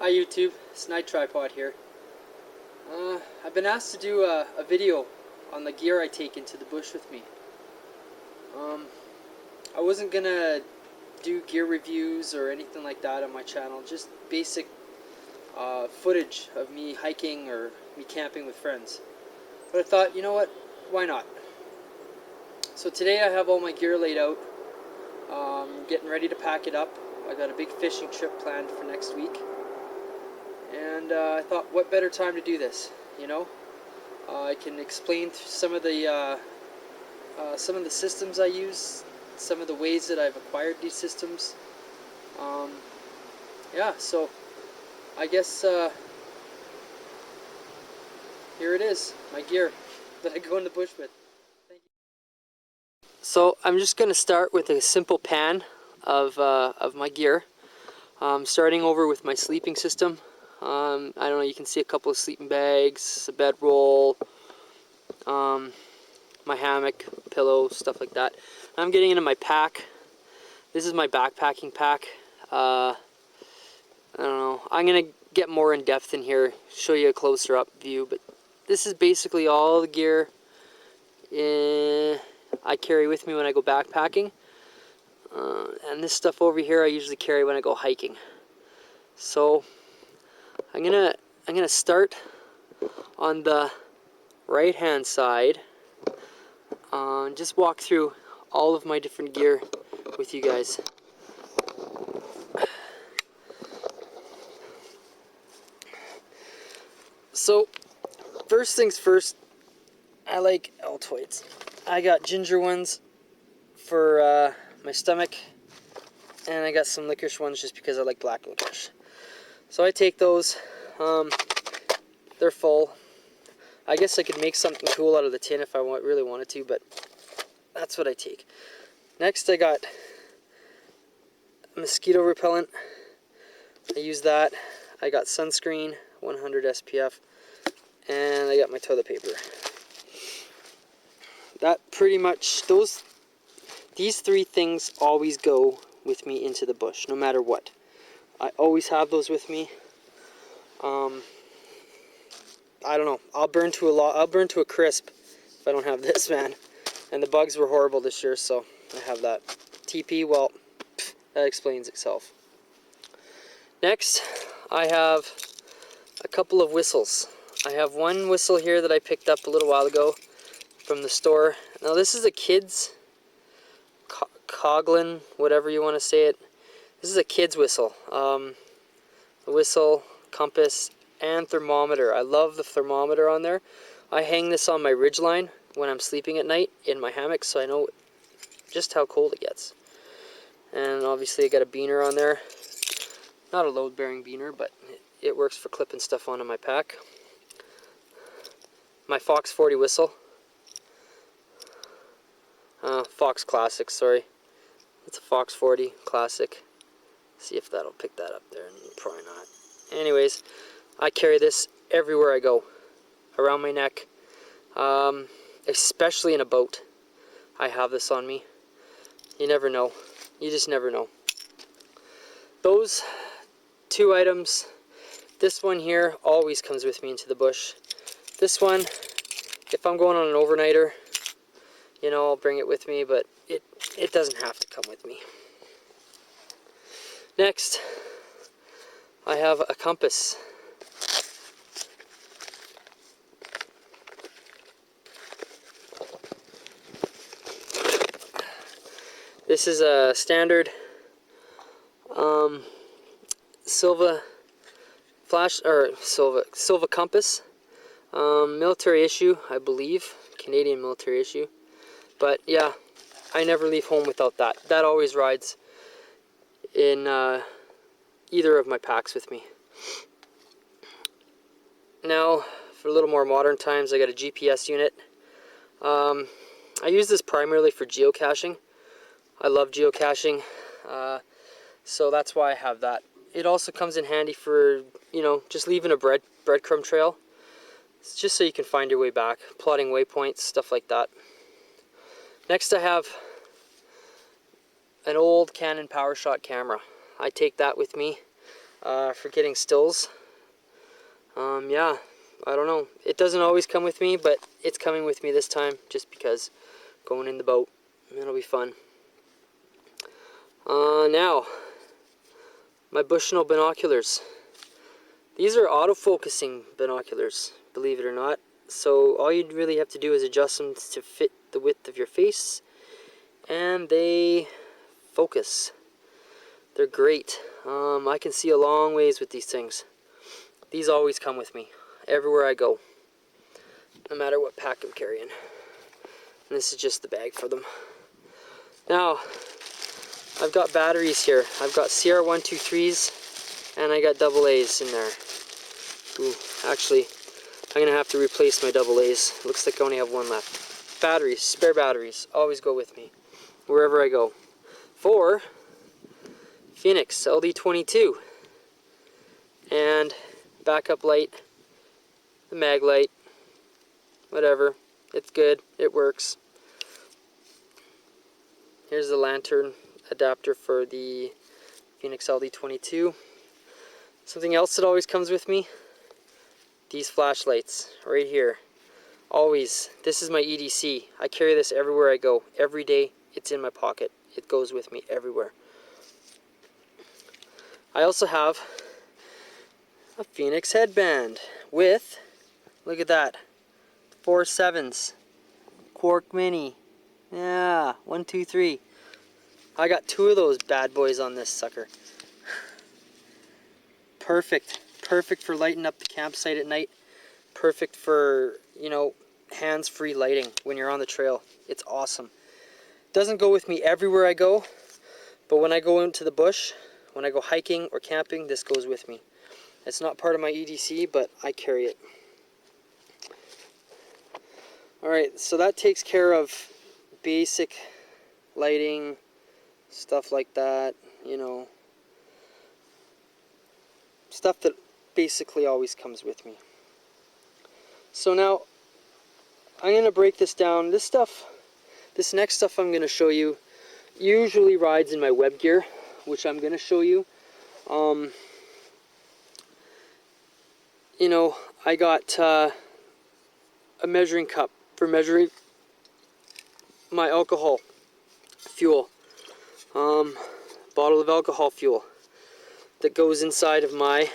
Hi YouTube, Snide tripod here. I've been asked to do a video on the gear I take into the bush with me. I wasn't gonna do gear reviews or anything like that on my channel, just basic footage of me hiking or me camping with friends. But I thought, you know what, why not? So today I have all my gear laid out, getting ready to pack it up. I got a big fishing trip planned for next week. And I thought, what better time to do this? You know, I can explain some of the systems I use, some of the ways that I've acquired these systems. Yeah, so I guess here it is, my gear that I go in the bush with. Thank you. So I'm just going to start with a simple pan of my gear. Starting over with my sleeping system. I don't know, you can see a couple of sleeping bags, a bedroll, my hammock, pillow, stuff like that. I'm getting into my pack. This is my backpacking pack. I don't know, I'm going to get more in depth in here, show you a closer up view, but this is basically all the gear I carry with me when I go backpacking. And this stuff over here I usually carry when I go hiking. So I'm gonna start on the right hand side, just walk through all of my different gear with you guys. So first things first, I like Altoids. I got ginger ones for my stomach, and I got some licorice ones just because I like black licorice. So I take those. They're full. I guess I could make something cool out of the tin if I really wanted to, but that's what I take. Next I got mosquito repellent. I use that. I got sunscreen, 100 SPF, and I got my toilet paper. That pretty much, these three things always go with me into the bush, no matter what. I always have those with me. I don't know, I'll burn to a crisp if I don't have this, man. And the bugs were horrible this year, so I have that. TP, well, that explains itself. Next, I have a couple of whistles. I have one whistle here that I picked up a little while ago from the store. Now this is a kid's Coglin, whatever you want to say it. This is a kid's whistle. The whistle, compass, and thermometer. I love the thermometer on there. I hang this on my ridgeline when I'm sleeping at night in my hammock, so I know just how cold it gets. And obviously I got a beaner on there. Not a load-bearing beaner, but it works for clipping stuff onto my pack. My Fox 40 whistle. Fox Classic, sorry. It's a Fox 40 Classic. See if that'll pick that up there. Probably not. Anyways, I carry this everywhere I go. Around my neck. Especially in a boat. I have this on me. You never know. You just never know. Those two items, this one here always comes with me into the bush. This one, if I'm going on an overnighter, you know, I'll bring it with me, but it doesn't have to come with me. Next, I have a compass. This is a standard Silva compass, military issue, I believe, Canadian military issue. But yeah, I never leave home without that. That always rides in either of my packs with me. Now, for a little more modern times, I got a GPS unit. I use this primarily for geocaching. I love geocaching, so that's why I have that. It also comes in handy for, you know, just leaving a breadcrumb trail. It's just so you can find your way back, plotting waypoints, stuff like that. Next I have an old Canon PowerShot camera. I take that with me. for getting stills. Yeah, I don't know. It doesn't always come with me, but it's coming with me this time just because. Going in the boat. It'll be fun. Now, my Bushnell binoculars. These are autofocusing binoculars, believe it or not. So all you really have to do is adjust them to fit the width of your face, and they focus. They're great. I can see a long ways with these things. These always come with me everywhere I go, no matter what pack I'm carrying. And this is just the bag for them. Now, I've got batteries here. I've got CR123s and I got AA's in there. Ooh, actually, I'm gonna have to replace my AA's. Looks like I only have one left. Batteries, spare batteries, always go with me wherever I go. For Phoenix LD22 and backup light, the mag light, whatever. It's good, it works. Here's the lantern adapter for the Phoenix LD22. Something else that always comes with me, these flashlights right here. Always. This is my EDC. I carry this everywhere I go. Every day it's in my pocket. It goes with me everywhere. I also have a Phoenix headband with, look at that, 4 7s. Quark Mini. Yeah, 1, 2, 3. I got 2 of those bad boys on this sucker. Perfect. Perfect for lighting up the campsite at night. Perfect for, you know, hands-free lighting when you're on the trail. It's awesome. Doesn't go with me everywhere I go, but when I go into the bush, when I go hiking or camping, this goes with me. It's not part of my EDC, but I carry it. Alright, so that takes care of basic lighting, stuff like that, you know. Stuff that basically always comes with me. So now, I'm going to break this down. This next stuff I'm going to show you, usually rides in my web gear, which I'm going to show you. You know, I got a measuring cup for measuring my alcohol fuel. Bottle of alcohol fuel that goes inside of my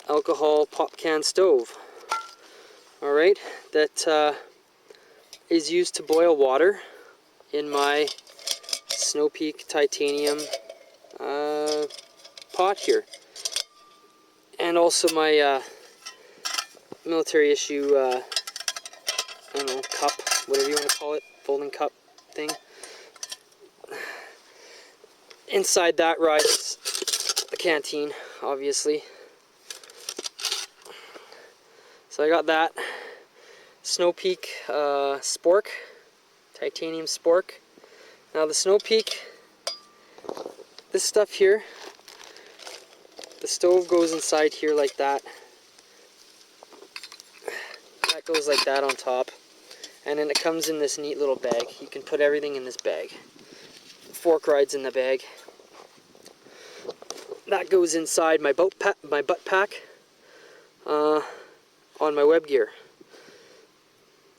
alcohol pop can stove. Alright, that is used to boil water in my Snow Peak titanium pot here. And also my military issue, I don't know, cup, whatever you want to call it, folding cup thing. Inside that rides the canteen, obviously. So I got that Snow Peak spork, titanium spork. Now the Snow Peak, this stuff here, the stove goes inside here like that. That goes like that on top. And then it comes in this neat little bag. You can put everything in this bag. Fork rides in the bag. That goes inside my butt pack on my web gear,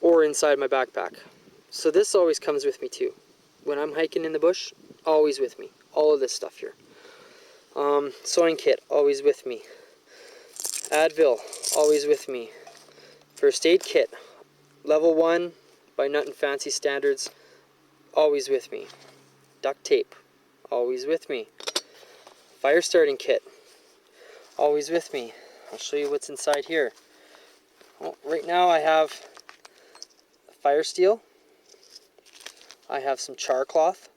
or inside my backpack. So this always comes with me too. When I'm hiking in the bush, always with me. All of this stuff here. Sewing kit, always with me. Advil, always with me. First aid kit, level 1 by Nut and Fancy standards, always with me. Duct tape, always with me. Fire starting kit, always with me. I'll show you what's inside here. Well, right now I have fire steel, I have some char cloth,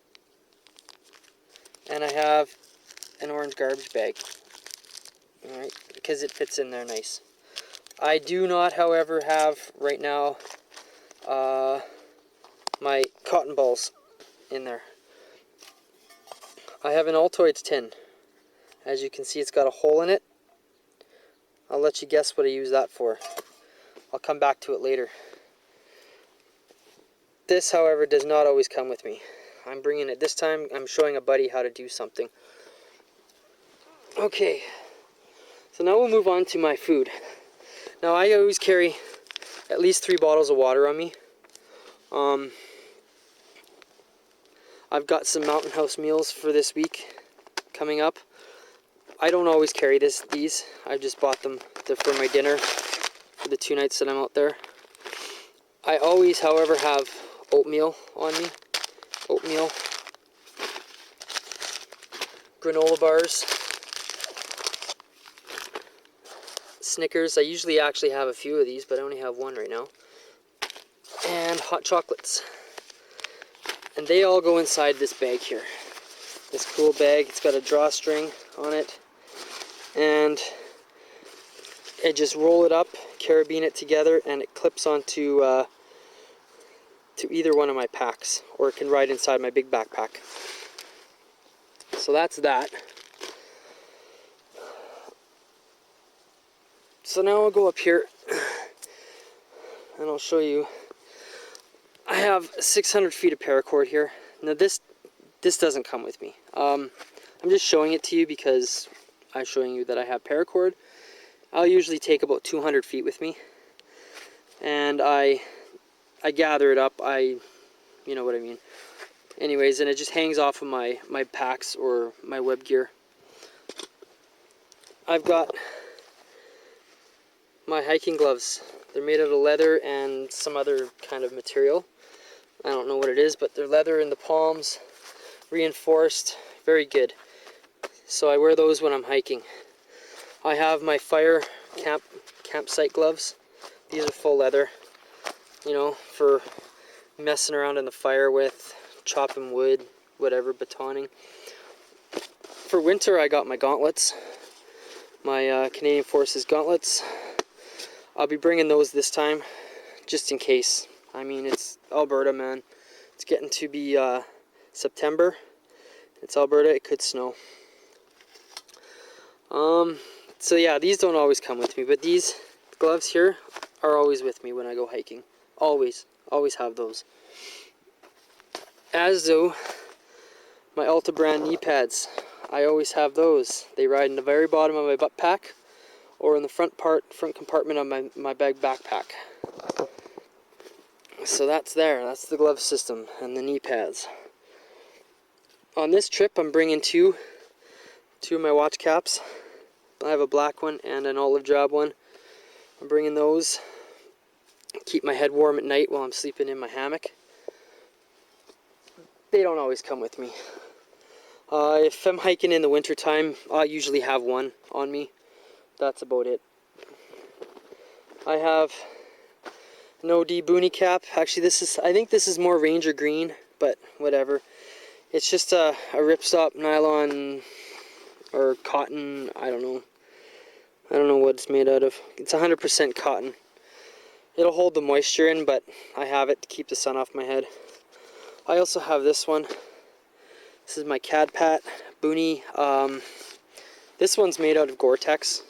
and I have an orange garbage bag. Alright, because it fits in there nice. I do not, however, have right now my cotton balls in there. I have an Altoids tin. As you can see, it's got a hole in it. I'll let you guess what I use that for. I'll come back to it later. This, however, does not always come with me. I'm bringing it this time. I'm showing a buddy how to do something. Okay, so now we'll move on to my food. Now I always carry at least 3 bottles of water on me. I've got some Mountain House meals for this week coming up. I don't always carry these. I just bought them for my dinner for the 2 nights that I'm out there. I always, however, have oatmeal on me. Oatmeal, granola bars, Snickers. I usually actually have a few of these, but I only have one right now. And hot chocolates. And they all go inside this bag here. This cool bag. It's got a drawstring on it. And I just roll it up, carabine it together, and it clips onto to either one of my packs, or it can ride inside my big backpack. So that's that. So now I'll go up here and I'll show you. I have 600 feet of paracord here. Now this doesn't come with me. I'm just showing it to you because I'm showing you that I have paracord. I'll usually take about 200 feet with me, and I gather it up. You know what I mean. Anyways, and it just hangs off of my packs or my web gear. I've got my hiking gloves. They're made out of leather and some other kind of material. I don't know what it is, but they're leather in the palms, reinforced, very good. So I wear those when I'm hiking. I have my fire campsite gloves. These are full leather, you know, for messing around in the fire with, chopping wood, whatever, batoning. For winter, I got my gauntlets, my Canadian Forces gauntlets. I'll be bringing those this time, just in case. I mean, it's Alberta, man. It's getting to be September. It's Alberta, it could snow. So yeah, these don't always come with me, but these gloves here are always with me when I go hiking. Always have those. As do my Alta brand knee pads. I always have those. They ride in the very bottom of my butt pack, or in the front compartment of my bag backpack. So that's the glove system and the knee pads. On this trip, I'm bringing two of my watch caps. I have a black one and an olive drab one. I'm bringing those. Keep my head warm at night while I'm sleeping in my hammock. They don't always come with me. If I'm hiking in the wintertime, I usually have one on me. That's about it. I have an OD boonie cap. Actually, I think this is more Ranger green, but whatever. It's just a ripstop nylon or cotton. I don't know what it's made out of. It's 100% cotton. It'll hold the moisture in, but I have it to keep the sun off my head. I also have this one. This is my Cadpat boonie. This one's made out of Gore-Tex,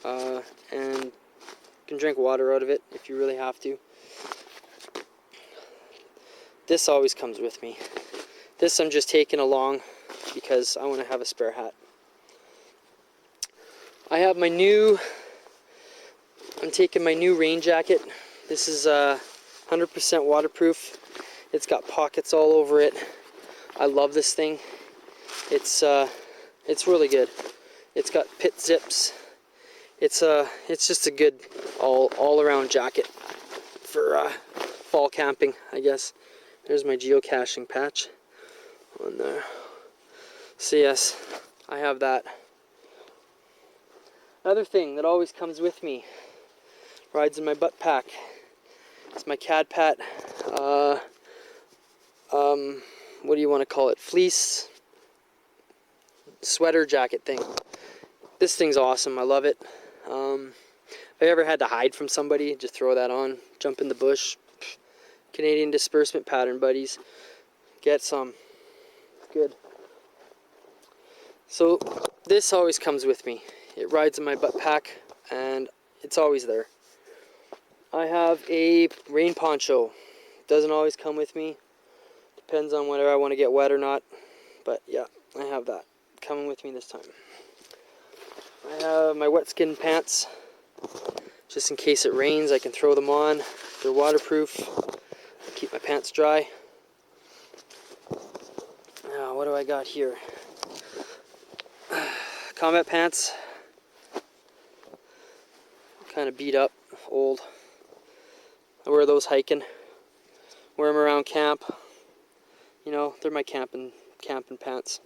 and you can drink water out of it if you really have to. This always comes with me. This I'm just taking along because I want to have a spare hat. I have I'm taking my new rain jacket. This is 100% waterproof. It's got pockets all over it. I love this thing. It's really good. It's got pit zips. It's just a good all around jacket for fall camping, I guess. There's my geocaching patch on there. So yes, I have that. Another thing that always comes with me, rides in my butt pack. It's my Cadpat, what do you want to call it? Fleece sweater jacket thing. This thing's awesome. I love it. If I ever had to hide from somebody, just throw that on. Jump in the bush. Canadian disbursement pattern, buddies. Get some. Good. So this always comes with me. It rides in my butt pack, and it's always there. I have a rain poncho. Doesn't always come with me. Depends on whether I want to get wet or not. But yeah, I have that. coming with me this time. I have my wet skin pants. Just in case it rains, I can throw them on. They're waterproof. Keep my pants dry. Now, what do I got here? Combat pants. Kind of beat up, old. I wear those hiking. Wear them around camp. You know, they're my camping pants.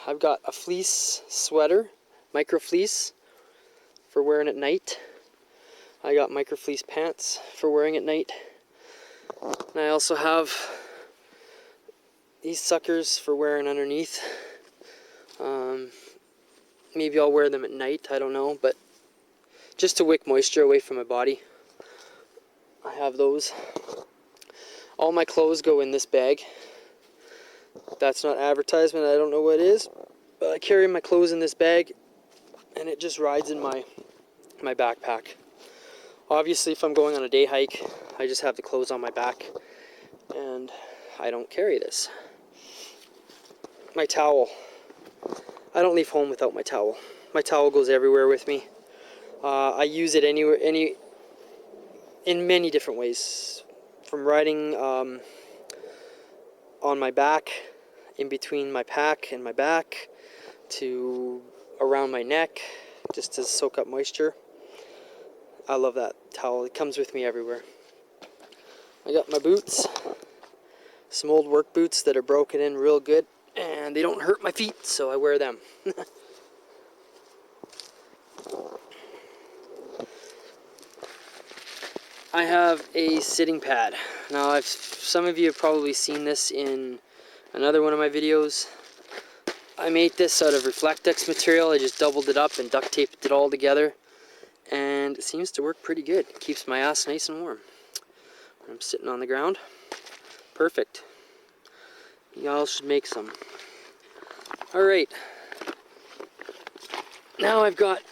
I've got a fleece sweater, micro fleece, for wearing at night. I got micro fleece pants for wearing at night. And I also have these suckers for wearing underneath. Maybe I'll wear them at night, I don't know, but just to wick moisture away from my body. I have those. All my clothes go in this bag. That's not advertisement, I don't know what it is. But I carry my clothes in this bag and it just rides in my backpack. Obviously, if I'm going on a day hike, I just have the clothes on my back and I don't carry this. My towel. I don't leave home without my towel. My towel goes everywhere with me. I use it in many different ways. From riding on my back, in between my pack and my back, to around my neck, just to soak up moisture. I love that towel. It comes with me everywhere. I got my boots. Some old work boots that are broken in real good, and they don't hurt my feet, so I wear them. I have a sitting pad. Now, some of you have probably seen this in another one of my videos. I made this out of Reflectex material. I just doubled it up and duct taped it all together, and it seems to work pretty good. It keeps my ass nice and warm when I'm sitting on the ground. Perfect. Y'all should make some. Alright. Now I've got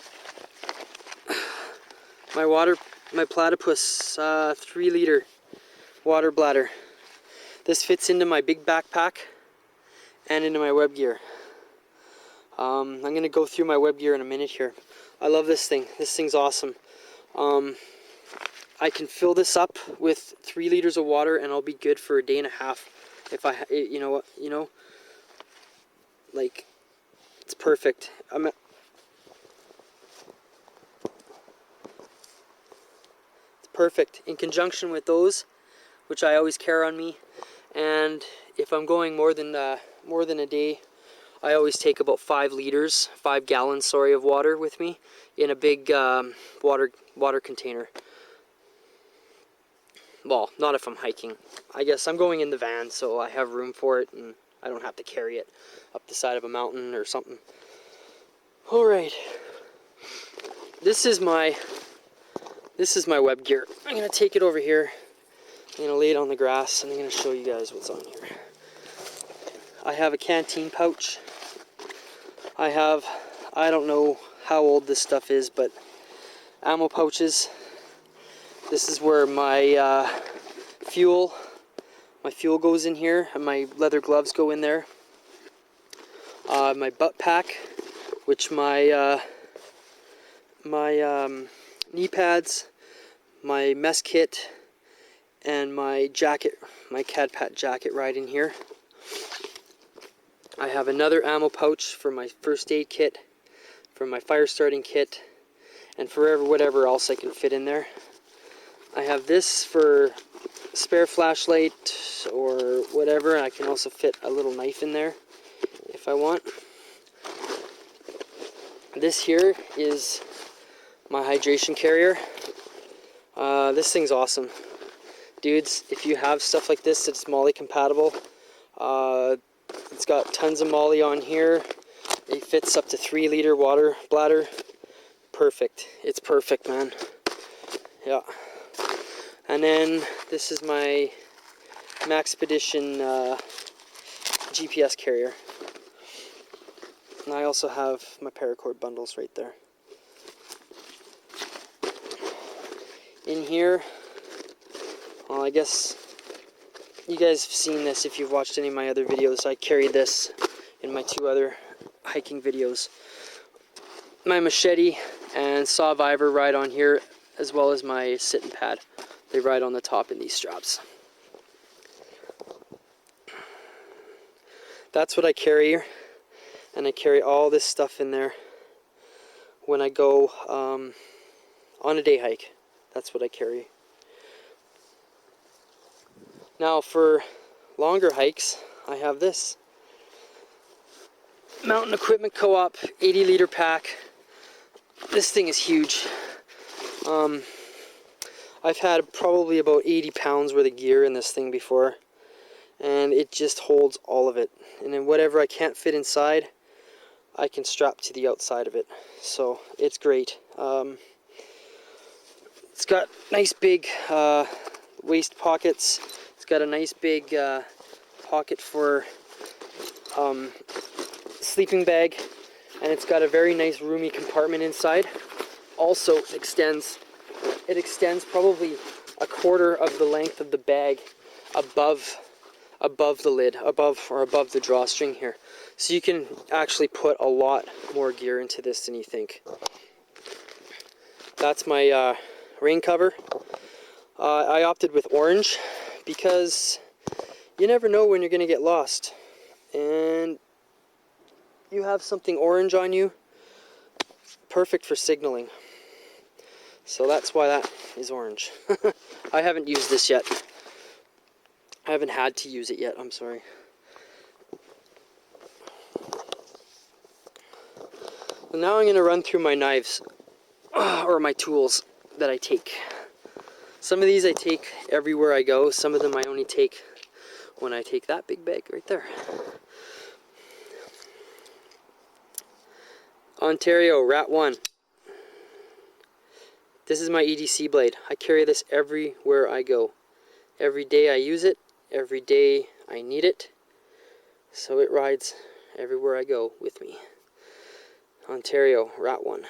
my platypus 3-liter water bladder. This fits into my big backpack and into my web gear. I'm going to go through my web gear in a minute here. I love this thing. This thing's awesome. I can fill this up with 3 liters of water and I'll be good for a day and a half. If like, it's perfect. It's perfect in conjunction with those, which I always carry on me. And if I'm going more than a day, I always take about 5 gallons, sorry, of water with me in a big water container. Well, not if I'm hiking. I guess I'm going in the van, so I have room for it, and I don't have to carry it up the side of a mountain or something. Alright. This is my web gear. I'm going to take it over here. I'm going to lay it on the grass, and I'm going to show you guys what's on here. I have a canteen pouch. I don't know how old this stuff is, but ammo pouches. This is where my fuel goes in here, and my leather gloves go in there. My butt pack, which my knee pads, my mess kit, and my jacket, my CAD-PAT jacket right in here. I have another ammo pouch for my first aid kit, for my fire starting kit, and for whatever else I can fit in there. I have this for spare flashlight or whatever, and I can also fit a little knife in there if I want. This here is my hydration carrier. This thing's awesome. Dudes, if you have stuff like this that's MOLLE compatible, it's got tons of MOLLE on here. It fits up to 3-liter water bladder. Perfect. It's perfect, man. Yeah. And then this is my Maxpedition GPS carrier. And I also have my paracord bundles right there. In here, well, I guess You guys have seen this if you've watched any of my other videos. I carry this in my 2 other hiking videos. My machete and Sawviver ride on here, as well as my sitting pad. They ride on the top in these straps. That's what I carry here, and I carry all this stuff in there when I go on a day hike. That's what I carry. Now for longer hikes, I have this Mountain Equipment Co-op 80-liter pack. This thing is huge. I've had probably about 80 pounds worth of gear in this thing before, and it just holds all of it. And then whatever I can't fit inside, I can strap to the outside of it. So it's great. It's got nice big waist pockets. It's got a nice big pocket for sleeping bag, and it's got a very nice roomy compartment inside. Also it extends probably a quarter of the length of the bag above the lid, above the drawstring here. So you can actually put a lot more gear into this than you think. That's my rain cover. I opted with orange because you never know when you're going to get lost. And you have something orange on you, perfect for signaling. So that's why that is orange. I haven't used this yet. I haven't had to use it yet, I'm sorry. Well, now I'm going to run through my knives, or my tools that I take. Some of these I take everywhere I go. Some of them I only take when I take that big bag right there. Ontario Rat 1. This is my EDC blade. I carry this everywhere I go. Every day I use it. Every day I need it. So it rides everywhere I go with me. Ontario Rat 1.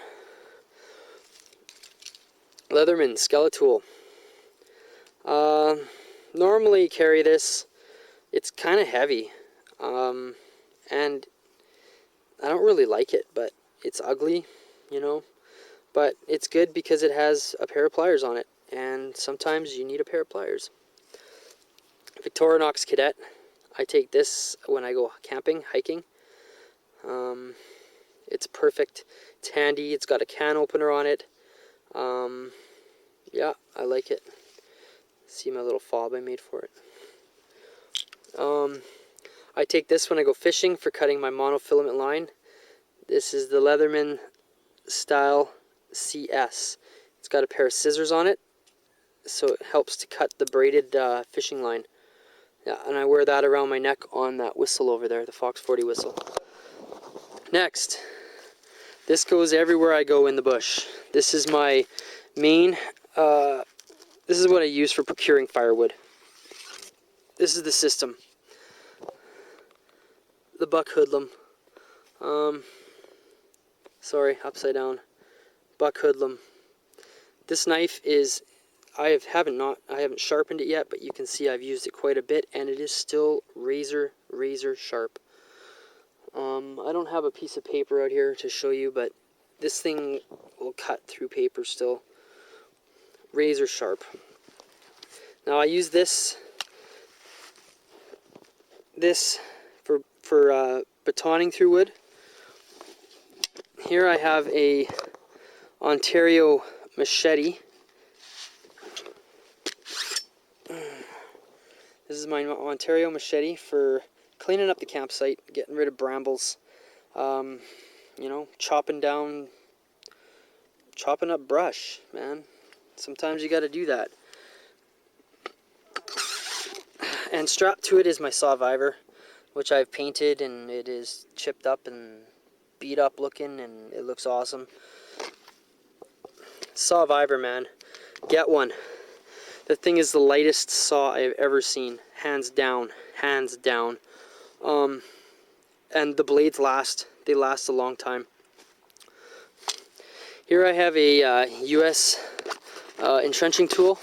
Leatherman Skeletool. Normally carry this. It's kind of heavy. And I don't really like it, but it's ugly, you know. But it's good because it has a pair of pliers on it, and sometimes you need a pair of pliers. Victorinox Cadet. I take this when I go camping, hiking. It's perfect. It's handy. It's got a can opener on it. Yeah, I like it. See my little fob I made for it. I take this when I go fishing for cutting my monofilament line. This is the Leatherman Style CS. It's got a pair of scissors on it, so it helps to cut the braided fishing line. Yeah, and I wear that around my neck on that whistle over there, the Fox 40 whistle. Next, this goes everywhere I go in the bush. This is my main, this is what I use for procuring firewood. This is the system. The buck hoodlum. Sorry, upside down. Buck hoodlum. This knife is, I haven't sharpened it yet, but you can see I've used it quite a bit, and it is still razor sharp. I don't have a piece of paper out here to show you, but this thing will cut through paper still. Razor sharp. Now I use this for batoning through wood. Here I have a Ontario machete. This is my Ontario machete for cleaning up the campsite, getting rid of brambles, you know, chopping up brush, man. Sometimes you got to do that. And strapped to it is my Sawviver, which I've painted, and it is chipped up and beat up looking, and it looks awesome. Sawviver, man, get one. The thing is the lightest saw I've ever seen, hands down, hands down. And the blades last. They last a long time. Here I have a US entrenching tool.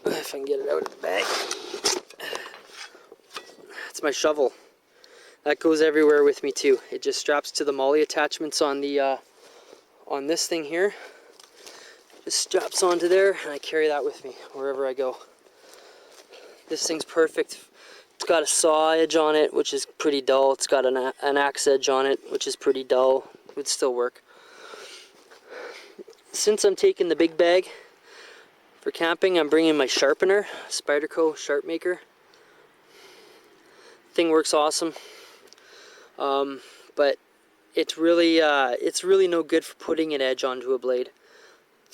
If I can get it out of the bag. That's my shovel. That goes everywhere with me too. It just straps to the molly attachments on the on this thing here. Just straps onto there, and I carry that with me wherever I go. This thing's perfect. It's got a saw edge on it, which is pretty dull. It's got an axe edge on it, which is pretty dull. Would still work. Since I'm taking the big bag for camping, I'm bringing my sharpener, Spyderco Sharp Maker. Thing works awesome, but it's really no good for putting an edge onto a blade.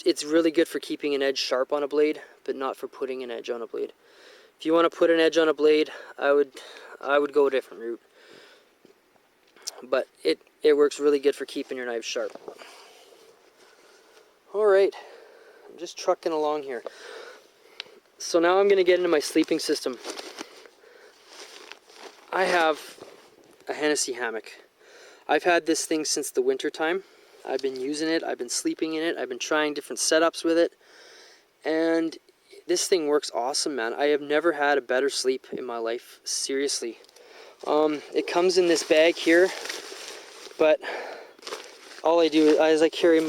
It's really good for keeping an edge sharp on a blade, but not for putting an edge on a blade. If you want to put an edge on a blade, I would go a different route. But it works really good for keeping your knife sharp. Alright, I'm just trucking along here. So now I'm going to get into my sleeping system. I have a Hennessy hammock. I've had this thing since the winter time. I've been using it, I've been sleeping in it, I've been trying different setups with it, and this thing works awesome, man. I have never had a better sleep in my life, seriously. It comes in this bag here, but all I do is I carry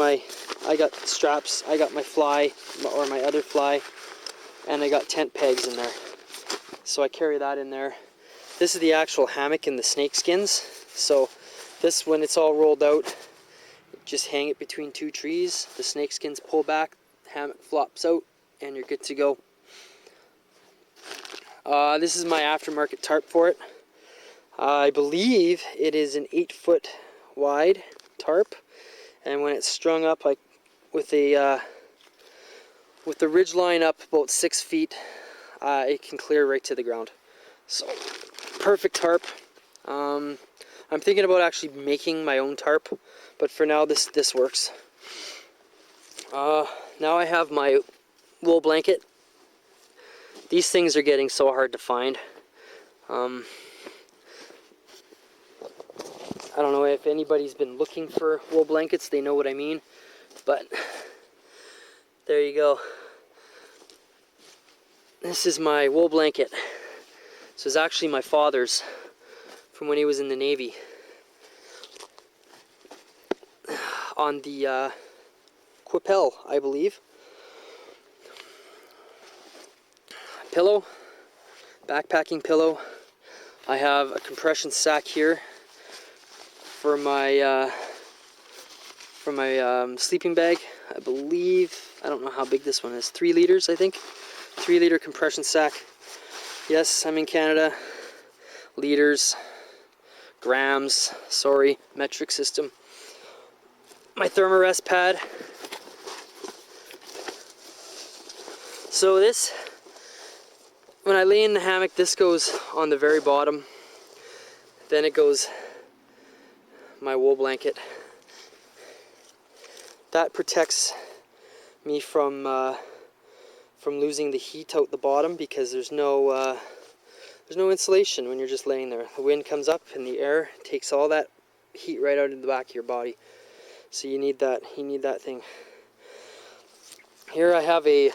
I got straps, I got my fly, or my other fly, and I got tent pegs in there. So I carry that in there. This is the actual hammock in the snake skins. So this, when it's all rolled out, just hang it between two trees, the snake skins pull back, hammock flops out, and you're good to go. This is my aftermarket tarp for it. I believe it is an 8-foot wide tarp, and when it's strung up with the ridge line up about 6 feet, it can clear right to the ground. So perfect tarp. I'm thinking about actually making my own tarp, but for now this works. Now I have my wool blanket. These things are getting so hard to find. I don't know if anybody's been looking for wool blankets, they know what I mean, but there you go. This is my wool blanket. This is actually my father's from when he was in the Navy. On the Quipel, I believe. Pillow, backpacking pillow. I have a compression sack here for my sleeping bag. I believe, I don't know how big this one is, 3 liters I think. 3-liter compression sack. Yes, I'm in Canada. Liters, grams, sorry, metric system. My thermarest pad. So this, when I lay in the hammock, this goes on the very bottom. Then it goes my wool blanket. That protects me from losing the heat out the bottom, because there's no insulation when you're just laying there. The wind comes up and the air takes all that heat right out of the back of your body. So you need that thing. Here I have a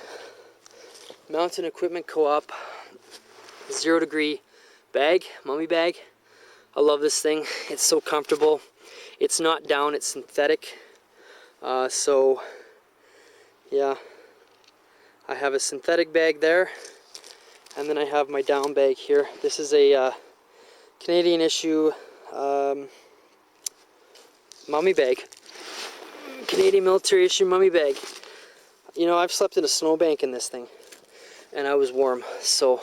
Mountain Equipment Co-op 0-degree bag, mummy bag. I love this thing. It's so comfortable. It's not down, it's synthetic. So yeah, I have a synthetic bag there, and then I have my down bag here. This is a Canadian issue mummy bag. Canadian military issue mummy bag. You know, I've slept in a snowbank in this thing, and I was warm, so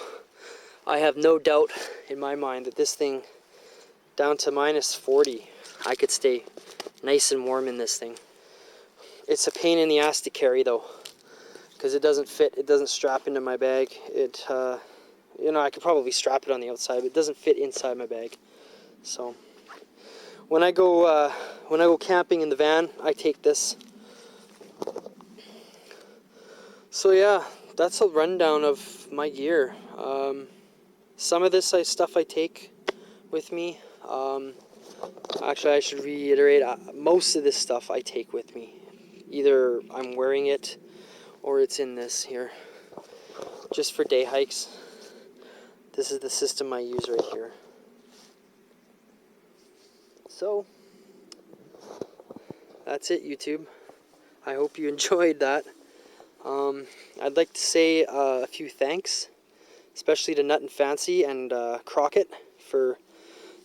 I have no doubt in my mind that this thing, down to -40, I could stay nice and warm in this thing. It's a pain in the ass to carry though, because it doesn't fit, it doesn't strap into my bag. It, you know, I could probably strap it on the outside, but it doesn't fit inside my bag. So when I go camping in the van, I take this. So yeah, that's a rundown of my gear. Some of this stuff I take with me. Actually, I should reiterate, most of this stuff I take with me. Either I'm wearing it or it's in this here. Just for day hikes. This is the system I use right here. So, that's it, YouTube. I hope you enjoyed that. I'd like to say a few thanks, especially to Nut and Fancy and Crockett for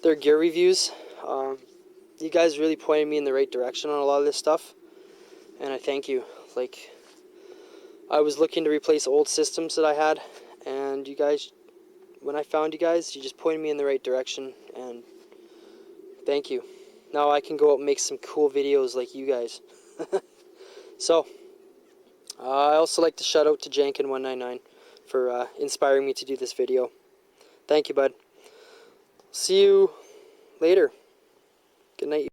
their gear reviews. You guys really pointed me in the right direction on a lot of this stuff, and I thank you. Like, I was looking to replace old systems that I had, and you guys, when I found you guys, you just pointed me in the right direction, and thank you. Now I can go out and make some cool videos like you guys. So, I also like to shout out to Jankin199 for inspiring me to do this video. Thank you, bud. See you later. Good night.